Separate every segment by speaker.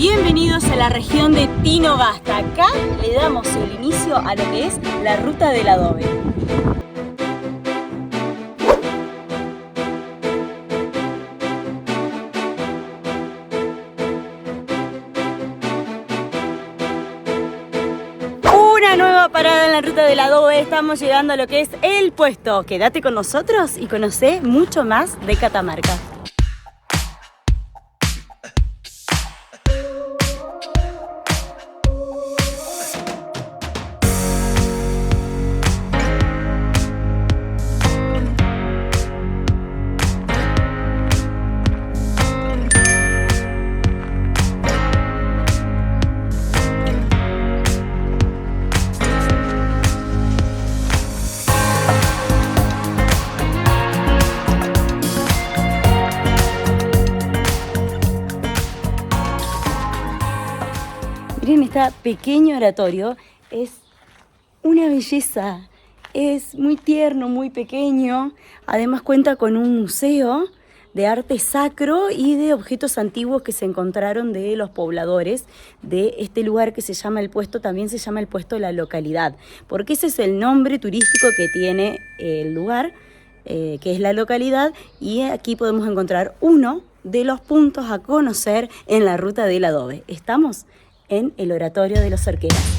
Speaker 1: Bienvenidos a la región de Tinogasta. Acá le damos el inicio a lo que es la ruta del adobe. Una nueva parada en la ruta del adobe. Estamos llegando a lo que es el puesto. Quédate con nosotros y conoce mucho más de Catamarca. Miren, este pequeño oratorio es una belleza, es muy tierno, muy pequeño. Además cuenta con un museo de arte sacro y de objetos antiguos que se encontraron de los pobladores de este lugar que se llama el puesto. También se llama el puesto de la localidad, porque ese es el nombre turístico que tiene el lugar, que es la localidad, y aquí podemos encontrar uno de los puntos a conocer en la ruta del adobe. Estamos en el oratorio de los Orqueras.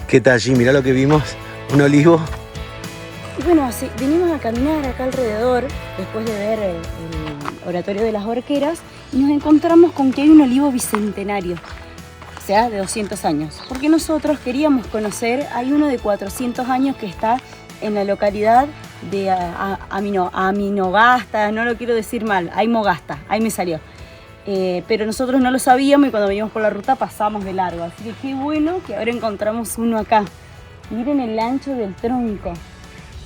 Speaker 2: ¿Qué tal allí? Mirá lo que vimos, un olivo.
Speaker 1: Y bueno, sí, venimos a caminar acá alrededor, después de ver el oratorio de las Orqueras, y nos encontramos con que hay un olivo bicentenario, o sea, de 200 años. Porque nosotros queríamos conocer, hay uno de 400 años que está en la localidad de Aminogasta, no lo quiero decir mal, Aymogasta, ahí me salió. Pero nosotros no lo sabíamos y cuando venimos por la ruta pasamos de largo, así que qué bueno que ahora encontramos uno acá. Miren el ancho del tronco.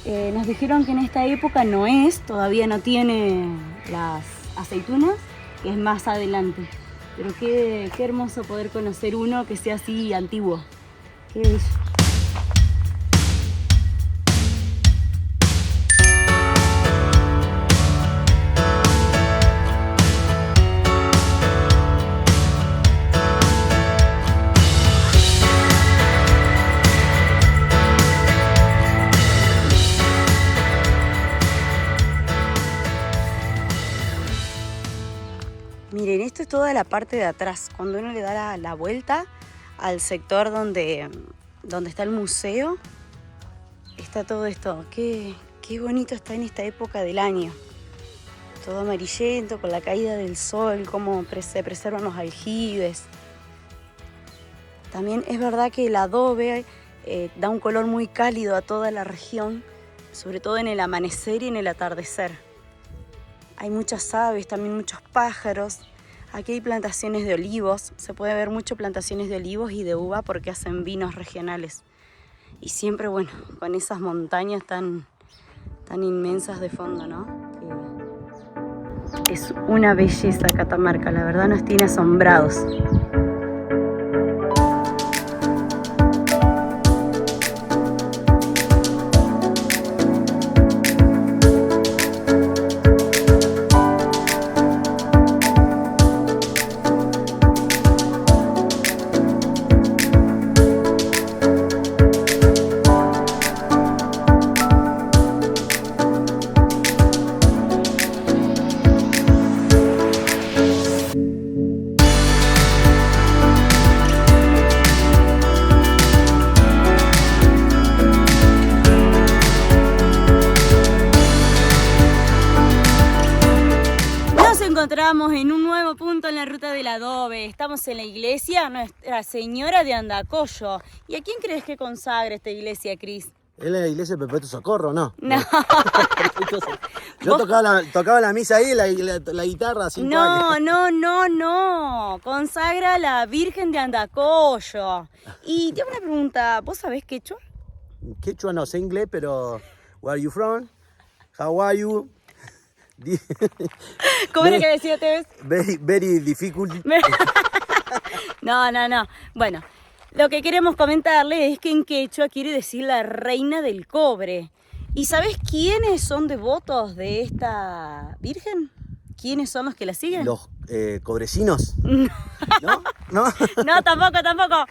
Speaker 1: Nos dijeron que en esta época no es, todavía no tiene las aceitunas, que es más adelante, pero qué hermoso poder conocer uno que sea así antiguo. Qué bello. Miren, esto es toda la parte de atrás. Cuando uno le da la vuelta al sector donde está el museo, está todo esto. Qué bonito está en esta época del año. Todo amarillento, con la caída del sol, cómo se preservan los aljibes. También es verdad que el adobe da un color muy cálido a toda la región, sobre todo en el amanecer y en el atardecer. Hay muchas aves, también muchos pájaros. Aquí hay plantaciones de olivos. Se puede ver mucho plantaciones de olivos y de uva porque hacen vinos regionales. Y siempre, bueno, con esas montañas tan inmensas de fondo, ¿no? Es una belleza Catamarca, la verdad nos tiene asombrados. encontramos en un nuevo punto punto en la ruta del adobe. Estamos en la iglesia Nuestra Señora de Andacollo. ¿Y a quién crees que consagra esta iglesia, Cris?
Speaker 2: ¿Es la iglesia de Perpetuo Socorro, no?
Speaker 1: No.
Speaker 2: Yo tocaba la misa ahí, la guitarra, 5 años.
Speaker 1: No. Consagra a la Virgen de Andacollo. Y tengo una pregunta. ¿Vos sabés quechua?
Speaker 2: Quechua no sé inglés, pero... Where are you from? How are you?
Speaker 1: ¿Cómo era que decía Tevez?
Speaker 2: Very difficult.
Speaker 1: No. Bueno, lo que queremos comentarle es que en quechua quiere decir la reina del cobre. ¿Y sabés quiénes son devotos de esta virgen? ¿Quiénes son los que la siguen?
Speaker 2: Los cobrecinos. ¿No?
Speaker 1: No, tampoco.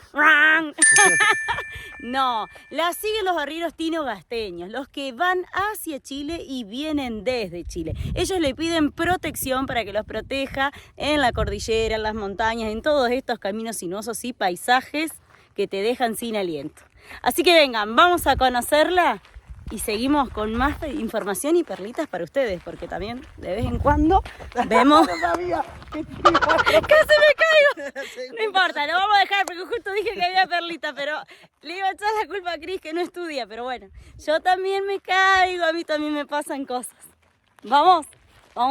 Speaker 1: No, la siguen los arrieros tinogasteños, los que van hacia Chile y vienen desde Chile. Ellos le piden protección para que los proteja en la cordillera, en las montañas, en todos estos caminos sinuosos y paisajes que te dejan sin aliento. Así que vengan, vamos a conocerla y seguimos con más información y perlitas para ustedes, porque también de vez en cuando vemos... ¡Casi me caigo! No importa, lo vamos a dejar porque justo dije que había perlita, pero le iba a echar la culpa a Cris que no estudia, pero bueno, yo también me caigo, a mí también me pasan cosas. Vamos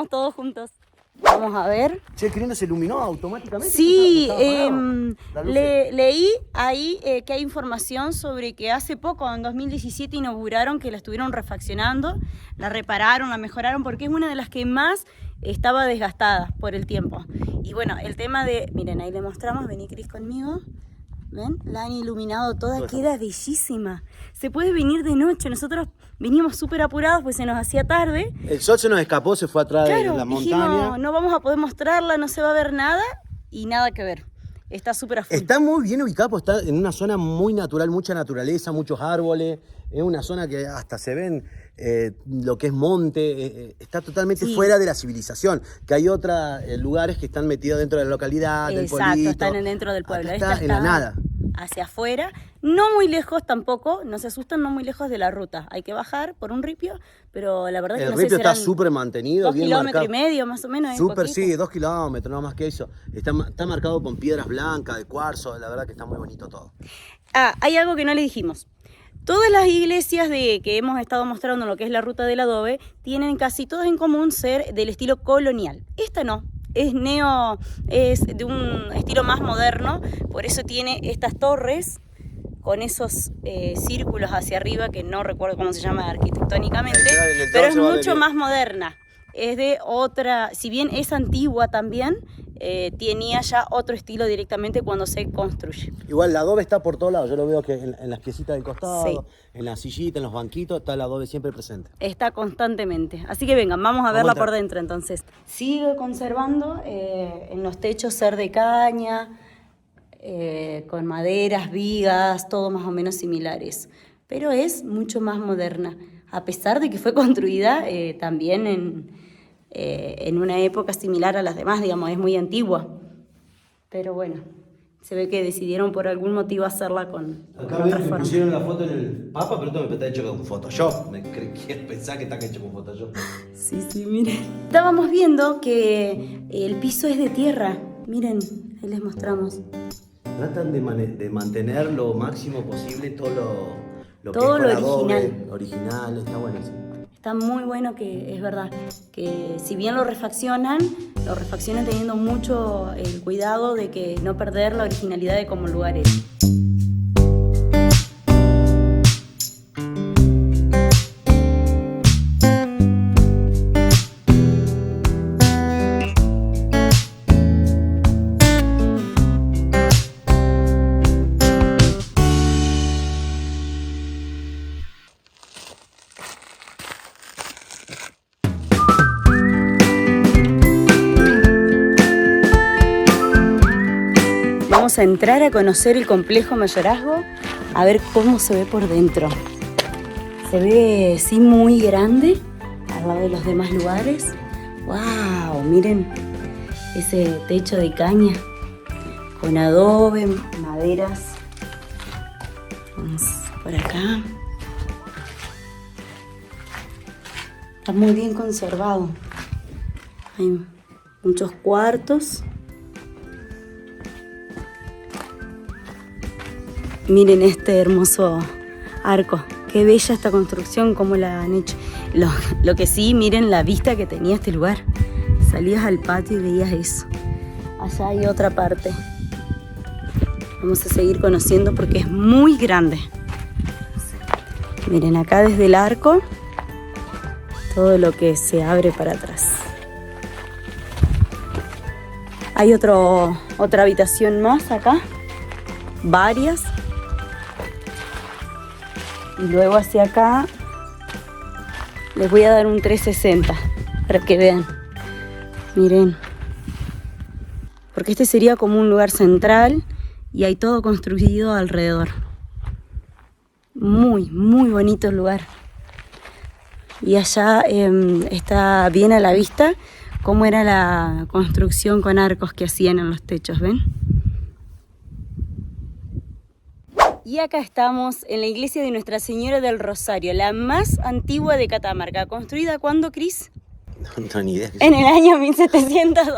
Speaker 1: todos juntos. Vamos a ver.
Speaker 2: Che, ¿qué no se iluminó automáticamente?
Speaker 1: Sí, leí ahí que hay información sobre que hace poco, en 2017, inauguraron, que la estuvieron refaccionando, la repararon, la mejoraron, porque es una de las que más estaba desgastada por el tiempo. Y bueno, el tema de, miren, ahí le mostramos, vení Cris conmigo. ¿Ven? La han iluminado toda, queda bellísima. Se puede venir de noche. Nosotros vinimos súper apurados pues se nos hacía tarde.
Speaker 2: El sol se nos escapó, se fue atrás de la montaña.
Speaker 1: Dijimos, no vamos a poder mostrarla, no se va a ver nada y nada que ver. Está súper a full.
Speaker 2: Está muy bien ubicado, pues está en una zona muy natural, mucha naturaleza, muchos árboles. Es una zona que hasta se ven lo que es monte. Está totalmente fuera de la civilización. Que hay otros lugares que están metidos dentro de la localidad, del pueblito.
Speaker 1: Exacto, están dentro del pueblo.
Speaker 2: Está en la nada.
Speaker 1: Hacia afuera, no muy lejos tampoco, no se asustan, no muy lejos de la ruta. Hay que bajar por un ripio, pero la verdad es que no sé si
Speaker 2: el ripio está súper mantenido,
Speaker 1: 2
Speaker 2: bien
Speaker 1: kilómetros
Speaker 2: marcado.
Speaker 1: Y medio más o menos.
Speaker 2: Súper, sí, 2 kilómetros, no más que eso. Está marcado con piedras blancas, de cuarzo, la verdad que está muy bonito todo.
Speaker 1: Hay algo que no le dijimos. Todas las iglesias que hemos estado mostrando en lo que es la ruta del adobe tienen casi todas en común ser del estilo colonial. Esta no. Es de un estilo más moderno, por eso tiene estas torres con esos círculos hacia arriba que no recuerdo cómo se llama arquitectónicamente, pero es mucho más moderna. Es de otra, si bien es antigua también, tenía ya otro estilo directamente cuando se construye.
Speaker 2: Igual el adobe está por todos lados, yo lo veo que en las piecitas del costado, en la sillita, en los banquitos, está el adobe siempre presente.
Speaker 1: Está constantemente, así que vengan, vamos a verla por dentro entonces. Sigue conservando en los techos ser de caña, con maderas, vigas, todo más o menos similares, pero es mucho más moderna, a pesar de que fue construida también en una época similar a las demás, digamos, es muy antigua, pero bueno, se ve que decidieron por algún motivo hacerla con
Speaker 2: Acá ven que pusieron la foto en el Papa, pero esto me está hecho con Photoshop, quiero pensar que está hecho con Photoshop.
Speaker 1: Sí, miren. Estábamos viendo que el piso es de tierra, miren, ahí les mostramos.
Speaker 2: Tratan de mantener lo máximo posible todo lo
Speaker 1: todo
Speaker 2: que es
Speaker 1: lo original.
Speaker 2: Original, está buenísimo.
Speaker 1: Está muy bueno, que es verdad, que si bien lo refaccionan teniendo mucho el cuidado de que no perder la originalidad de como lugar es. Vamos a entrar a conocer el complejo Mayorazgo, a ver cómo se ve por dentro. Se ve, sí, muy grande, al lado de los demás lugares. ¡Wow! Miren ese techo de caña, con adobe, maderas. Vamos por acá. Está muy bien conservado. Hay muchos cuartos. Miren este hermoso arco. Qué bella esta construcción, cómo la han hecho. Lo que sí, miren la vista que tenía este lugar. Salías al patio y veías eso. Allá hay otra parte. Vamos a seguir conociendo porque es muy grande. Miren acá desde el arco, todo lo que se abre para atrás. Hay otra habitación más acá. Varias. Y luego hacia acá les voy a dar un 360 para que vean. Miren. Porque este sería como un lugar central y hay todo construido alrededor. Muy, muy bonito el lugar. Y allá está bien a la vista cómo era la construcción con arcos que hacían en los techos, ¿ven? Y acá estamos en la iglesia de Nuestra Señora del Rosario, la más antigua de Catamarca. ¿Construida cuándo, Cris?
Speaker 2: No, ni idea.
Speaker 1: En el año 1712.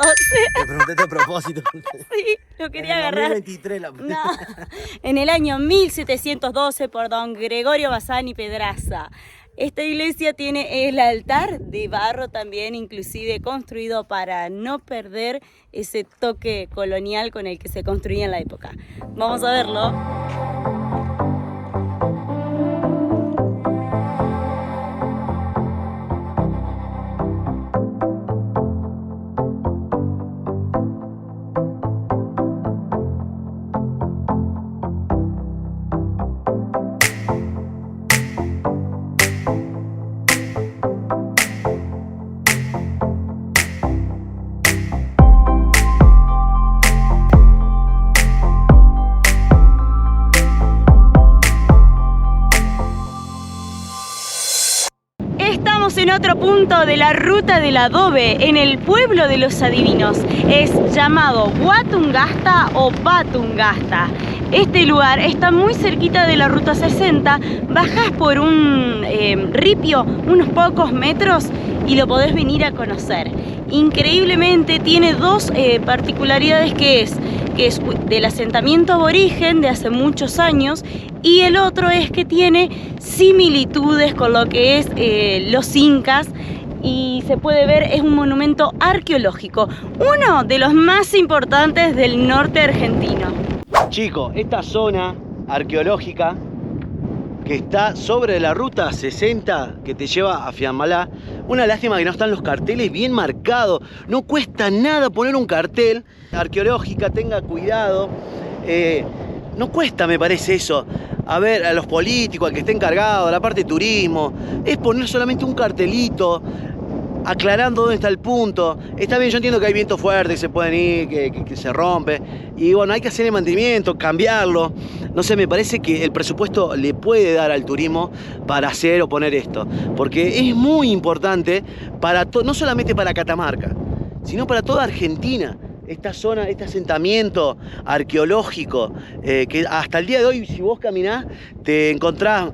Speaker 2: Te pregunté a propósito.
Speaker 1: Sí, lo quería agarrar.
Speaker 2: En el 2023
Speaker 1: No, en el año 1712 por don Gregorio Bassani Pedraza. Esta iglesia tiene el altar de barro también, inclusive construido para no perder ese toque colonial con el que se construía en la época. Vamos a verlo. Estamos en otro punto de la ruta del adobe, en el pueblo de los adivinos. Es llamado Huatungasta o Batungasta. Este lugar está muy cerquita de la ruta 60. Bajás por un ripio unos pocos metros y lo podés venir a conocer. Increíblemente tiene dos particularidades que es del asentamiento aborigen de hace muchos años, y el otro es que tiene similitudes con lo que es los incas, y se puede ver, es un monumento arqueológico, uno de los más importantes del norte argentino.
Speaker 2: Chicos, esta zona arqueológica que está sobre la ruta 60 que te lleva a Fiambalá, una lástima que no están los carteles bien marcados. No cuesta nada poner un cartel arqueológica, tenga cuidado. No cuesta, me parece eso. A ver, a los políticos, al que esté encargado, a la parte de turismo, es poner solamente un cartelito aclarando dónde está el punto. Está bien, yo entiendo que hay vientos fuertes, que se pueden ir, que se rompe. Y bueno, hay que hacer el mantenimiento, cambiarlo. No sé, me parece que el presupuesto le puede dar al turismo para hacer o poner esto. Porque es muy importante para no solamente para Catamarca, sino para toda Argentina. Esta zona, este asentamiento arqueológico, que hasta el día de hoy, si vos caminás, te encontrás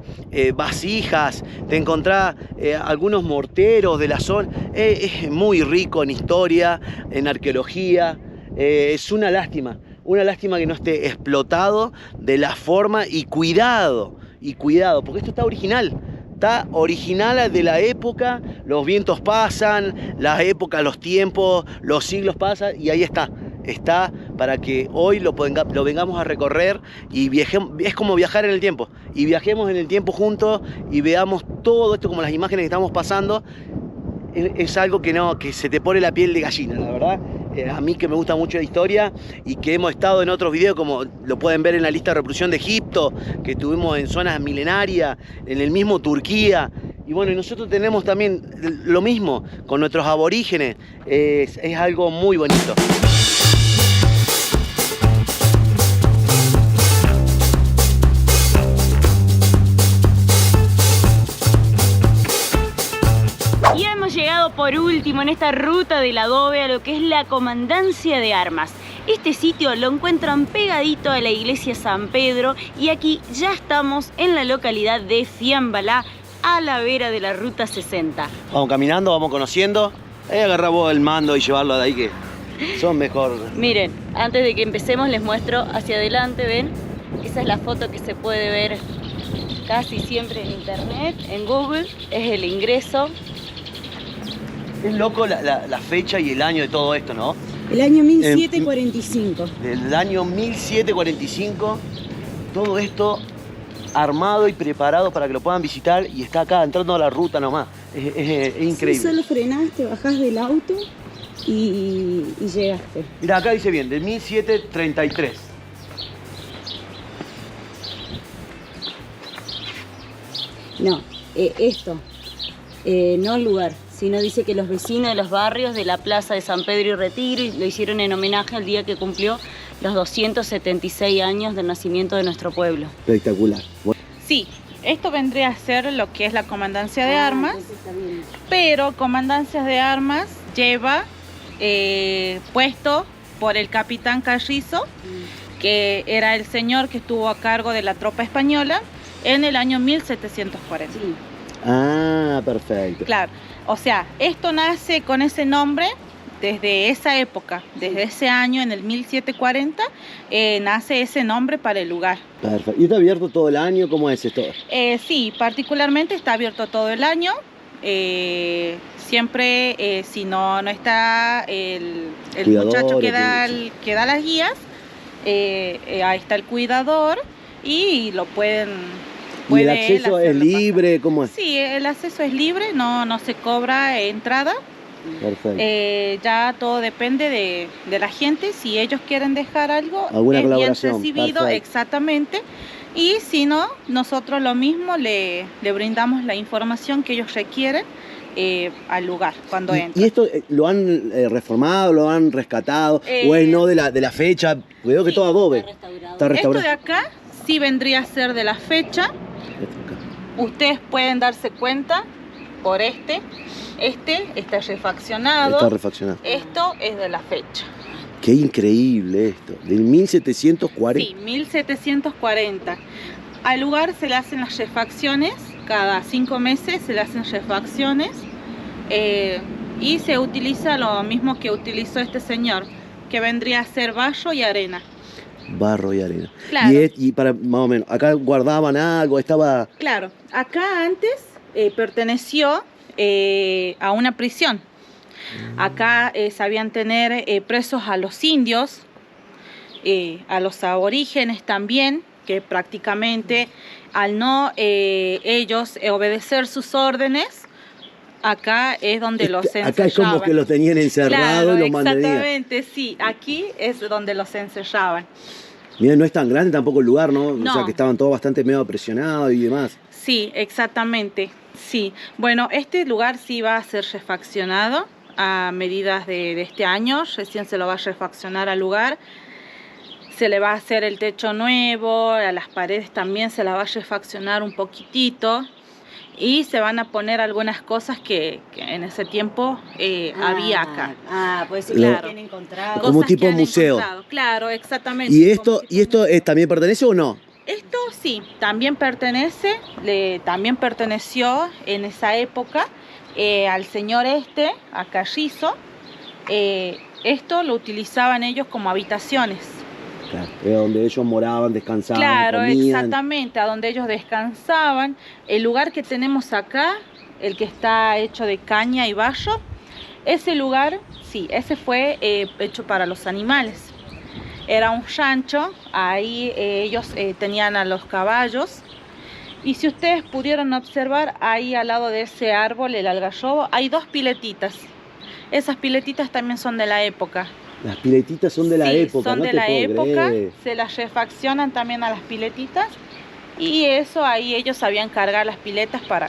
Speaker 2: vasijas, te encontrás algunos morteros de la zona. Es muy rico en historia, en arqueología. Es una lástima que no esté explotado de la forma, y cuidado, porque esto está original. Está original de la época, los vientos pasan, las épocas, los tiempos, los siglos pasan, y ahí está. Está para que hoy lo vengamos a recorrer y viajemos. Es como viajar en el tiempo, y viajemos en el tiempo juntos y veamos todo esto, como las imágenes que estamos pasando. Es algo que se te pone la piel de gallina, la verdad. A mí, que me gusta mucho la historia y que hemos estado en otros videos, como lo pueden ver en la lista de reproducción de Egipto, que estuvimos en zonas milenarias, en el mismo Turquía. Y bueno, y nosotros tenemos también lo mismo con nuestros aborígenes. Es algo muy bonito.
Speaker 1: Y hemos llegado por último en esta ruta del adobe a lo que es la Comandancia de Armas. Este sitio lo encuentran pegadito a la iglesia San Pedro, y aquí ya estamos en la localidad de Fiambalá, a la vera de la ruta 60.
Speaker 2: Vamos caminando, vamos conociendo. Ahí agarra vos el mando y llevarlo de ahí, que son mejor.
Speaker 1: Miren, antes de que empecemos les muestro hacia adelante, ¿ven? Esa es la foto que se puede ver casi siempre en internet, en Google, es el ingreso.
Speaker 2: Es loco la fecha y el año de todo esto, ¿no?
Speaker 1: El año 1745.
Speaker 2: Del año 1745, todo esto armado y preparado para que lo puedan visitar y está acá entrando a la ruta nomás. Es increíble.
Speaker 1: Sí, solo frenaste, bajás del auto y llegaste.
Speaker 2: Mira, acá dice bien, del 1733.
Speaker 1: No, esto, no el lugar, sino dice que los vecinos de los barrios de la plaza de San Pedro y Retiro lo hicieron en homenaje al día que cumplió los 276 años del nacimiento de nuestro pueblo.
Speaker 2: Espectacular. Bueno.
Speaker 3: Sí, esto vendría a ser lo que es la comandancia de armas, pero comandancias de armas lleva puesto por el capitán Carrizo, que era el señor que estuvo a cargo de la tropa española en el año 1740.
Speaker 1: Sí.
Speaker 2: Ah, perfecto.
Speaker 3: Claro, o sea, esto nace con ese nombre desde esa época, desde ese año, en el 1740, nace ese nombre para el lugar.
Speaker 2: Perfecto. ¿Y está abierto todo el año? ¿Cómo es esto?
Speaker 3: Sí, particularmente está abierto todo el año. Siempre, si no está el muchacho que da las guías, ahí está el cuidador y lo pueden...
Speaker 2: ¿Y el acceso es libre?
Speaker 3: Pasar.
Speaker 2: ¿Cómo es?
Speaker 3: Sí, el acceso es libre, no se cobra entrada.
Speaker 2: Perfecto.
Speaker 3: Ya todo depende de la gente. Si ellos quieren dejar algo,
Speaker 2: ¿Alguna
Speaker 3: es bien
Speaker 2: colaboración?
Speaker 3: recibido,
Speaker 2: Perfecto.
Speaker 3: Exactamente. Y si no, nosotros lo mismo le brindamos la información que ellos requieren al lugar cuando entran.
Speaker 2: ¿Y esto lo han reformado, lo han rescatado? ¿O es no de la fecha? Veo que
Speaker 3: sí,
Speaker 2: todo adobe.
Speaker 1: Está restaurado.
Speaker 3: Esto de acá sí vendría a ser de la fecha. Ustedes pueden darse cuenta por este está refaccionado.
Speaker 2: Está refaccionado.
Speaker 3: Esto es de la fecha.
Speaker 2: Qué increíble esto. Del 1740.
Speaker 3: Sí, 1740. Al lugar se le hacen las refacciones, cada 5 meses se le hacen refacciones y se utiliza lo mismo que utilizó este señor, que vendría a ser barro y arena.
Speaker 2: Barro y arena.
Speaker 3: Claro.
Speaker 2: Y para más o menos, acá guardaban algo, estaba...
Speaker 3: Claro, acá antes perteneció a una prisión. Acá sabían tener presos a los indios, a los aborígenes también, que prácticamente al no ellos obedecer sus órdenes, acá es donde los encerraban.
Speaker 2: Acá es como que los tenían encerrados,
Speaker 3: claro,
Speaker 2: y los mantenían.
Speaker 3: Exactamente, sí, aquí es donde los encerraban.
Speaker 2: Mira, no es tan grande tampoco el lugar, ¿no?
Speaker 3: No.
Speaker 2: O sea, que estaban todos bastante medio presionados y demás.
Speaker 3: Sí, exactamente, sí. Bueno, este lugar sí va a ser refaccionado a medidas de este año, recién se lo va a refaccionar al lugar. Se le va a hacer el techo nuevo, a las paredes también se la va a refaccionar un poquitito. Y se van a poner algunas cosas que en ese tiempo había acá.
Speaker 1: Pues sí,
Speaker 3: claro.
Speaker 1: Que han encontrado.
Speaker 2: Como
Speaker 3: Cosas
Speaker 2: tipo
Speaker 3: que han
Speaker 2: museo.
Speaker 3: encontrado. Claro, exactamente.
Speaker 2: ¿Y esto también pertenece o no?
Speaker 3: Esto sí, también también perteneció en esa época al señor a Carrizo. Esto lo utilizaban ellos como habitaciones.
Speaker 2: Claro, es donde ellos moraban, descansaban,
Speaker 3: Claro,
Speaker 2: comían.
Speaker 3: exactamente, a donde ellos descansaban. El lugar que tenemos acá, el que está hecho de caña y barro, ese lugar, sí, ese fue hecho para los animales. Era un rancho, ahí ellos tenían a los caballos. Y si ustedes pudieron observar, ahí al lado de ese árbol, el algarrobo, hay 2 piletitas. Esas piletitas también son de la época.
Speaker 2: Las piletitas son de la época,
Speaker 3: son
Speaker 2: no
Speaker 3: de
Speaker 2: te
Speaker 3: la
Speaker 2: puedo
Speaker 3: época,
Speaker 2: creer.
Speaker 3: se las refaccionan también a las piletitas y eso ahí ellos sabían cargar las piletas para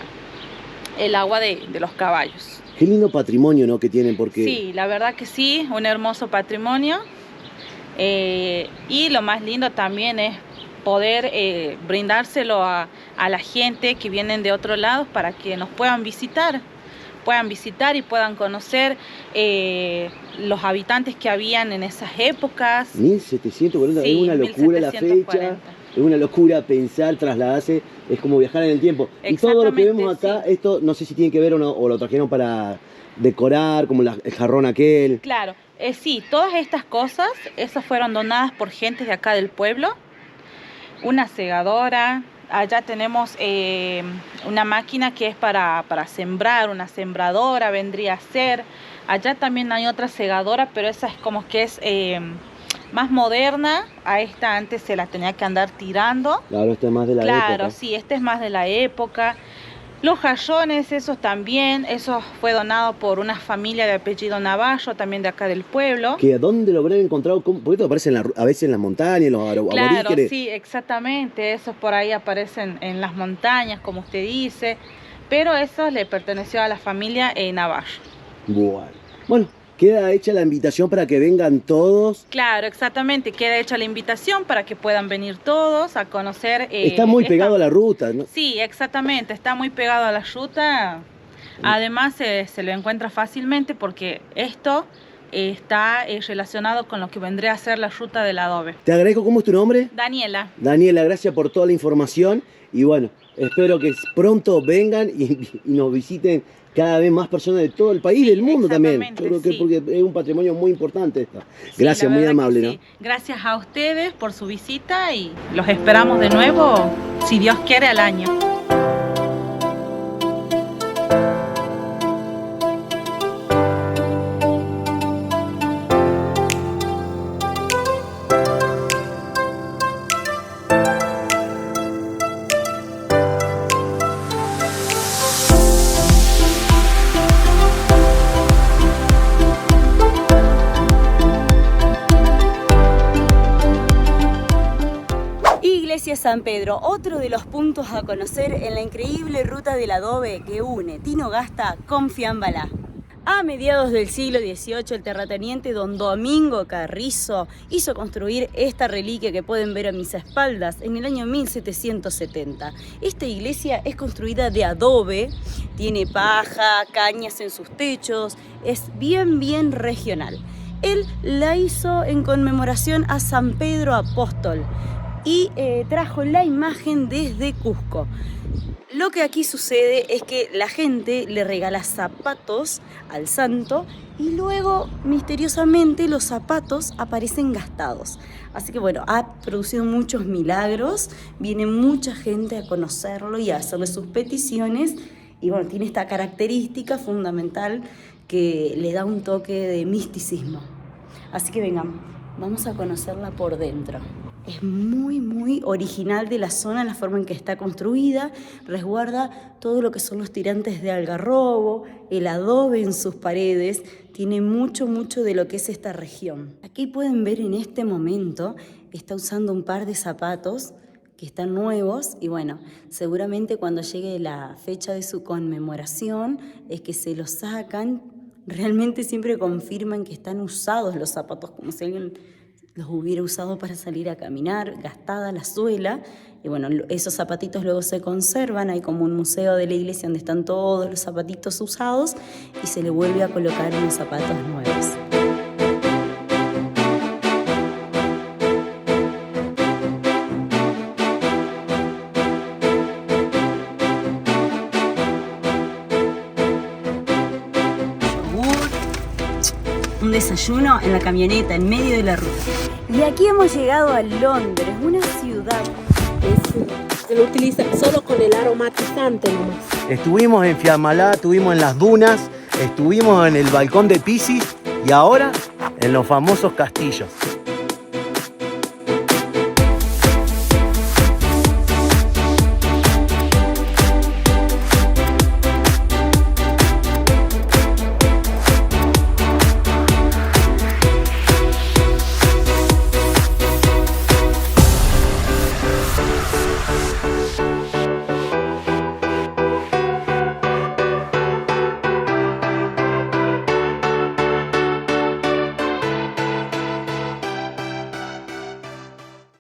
Speaker 3: el agua de los caballos.
Speaker 2: Qué lindo patrimonio, ¿no? Que tienen, porque...
Speaker 3: Sí, la verdad que sí, un hermoso patrimonio y lo más lindo también es poder brindárselo a la gente que vienen de otros lados para que nos puedan visitar y puedan conocer los habitantes que habían en esas épocas.
Speaker 2: 1740,
Speaker 3: Sí,
Speaker 2: es una locura la
Speaker 3: 1740.
Speaker 2: fecha, es una locura pensar, trasladarse, es como viajar en el tiempo. Y todo lo que vemos acá,
Speaker 3: sí.
Speaker 2: esto no sé si tiene que ver o no, o lo trajeron para decorar, como el jarrón aquel.
Speaker 3: Claro, sí, todas estas cosas, esas fueron donadas por gente de acá del pueblo. una segadora. Allá tenemos una máquina que es para sembrar, una sembradora vendría a ser. Allá también hay otra segadora, pero esa es como que es más moderna. A esta antes se la tenía que andar tirando.
Speaker 2: Claro, esta es más de la época.
Speaker 3: Claro, sí, este es más de la época. Los jarrones, esos también, eso fue donado por una familia de apellido Navallo, también de acá del pueblo.
Speaker 2: ¿Que dónde lo habrán encontrado? Porque esto aparece a veces en las montañas, en los aborígenes.
Speaker 3: Claro, sí, exactamente, esos por ahí aparecen en las montañas, como usted dice, pero eso le perteneció a la familia Navallo.
Speaker 2: Bueno, queda hecha la invitación para que vengan todos.
Speaker 3: Claro, exactamente, queda hecha la invitación para que puedan venir todos a conocer.
Speaker 2: Está muy pegado a la ruta, ¿no?
Speaker 3: Sí, exactamente, está muy pegado a la ruta. Además se lo encuentra fácilmente porque esto está relacionado con lo que vendría a ser la ruta del adobe.
Speaker 2: Te agradezco. ¿Cómo es tu nombre?
Speaker 3: Daniela.
Speaker 2: Daniela, gracias por toda la información y bueno, espero que pronto vengan y nos visiten cada vez más personas de todo el país y del mundo también. Yo creo que porque es un patrimonio muy importante esto. Gracias, muy amable, ¿no?
Speaker 3: Sí. Gracias a ustedes por su visita y los esperamos de nuevo, si Dios quiere, al año.
Speaker 1: Iglesia San Pedro, otro de los puntos a conocer en la increíble ruta del adobe que une Tinogasta con Fiambalá. A mediados del siglo XVIII, el terrateniente don Domingo Carrizo hizo construir esta reliquia que pueden ver a mis espaldas en el año 1770. Esta iglesia es construida de adobe, tiene paja, cañas en sus techos, es bien regional. Él la hizo en conmemoración a San Pedro Apóstol y trajo la imagen desde Cusco. Lo que aquí sucede es que la gente le regala zapatos al santo y luego misteriosamente los zapatos aparecen gastados. Así que bueno, ha producido muchos milagros, viene mucha gente a conocerlo y a hacerle sus peticiones y bueno, tiene esta característica fundamental que le da un toque de misticismo. Así que vengan, vamos a conocerla por dentro. Es muy original de la zona, la forma en que está construida, resguarda todo lo que son los tirantes de algarrobo, el adobe en sus paredes, tiene mucho de lo que es esta región. Aquí pueden ver en este momento, está usando un par de zapatos que están nuevos y bueno, seguramente cuando llegue la fecha de su conmemoración es que se los sacan, realmente siempre confirman que están usados los zapatos, como si alguien los hubiera usado para salir a caminar, gastada la suela. Y bueno, esos zapatitos luego se conservan, hay como un museo de la iglesia donde están todos los zapatitos usados y se le vuelve a colocar unos zapatos nuevos. Un desayuno en la camioneta, en medio de la ruta. Y aquí hemos llegado a Londres, una ciudad que
Speaker 4: se lo utiliza solo con el aromatizante nomás.
Speaker 2: Estuvimos en Fiambalá, estuvimos en las dunas, estuvimos en el balcón de Pisis y ahora en los famosos castillos.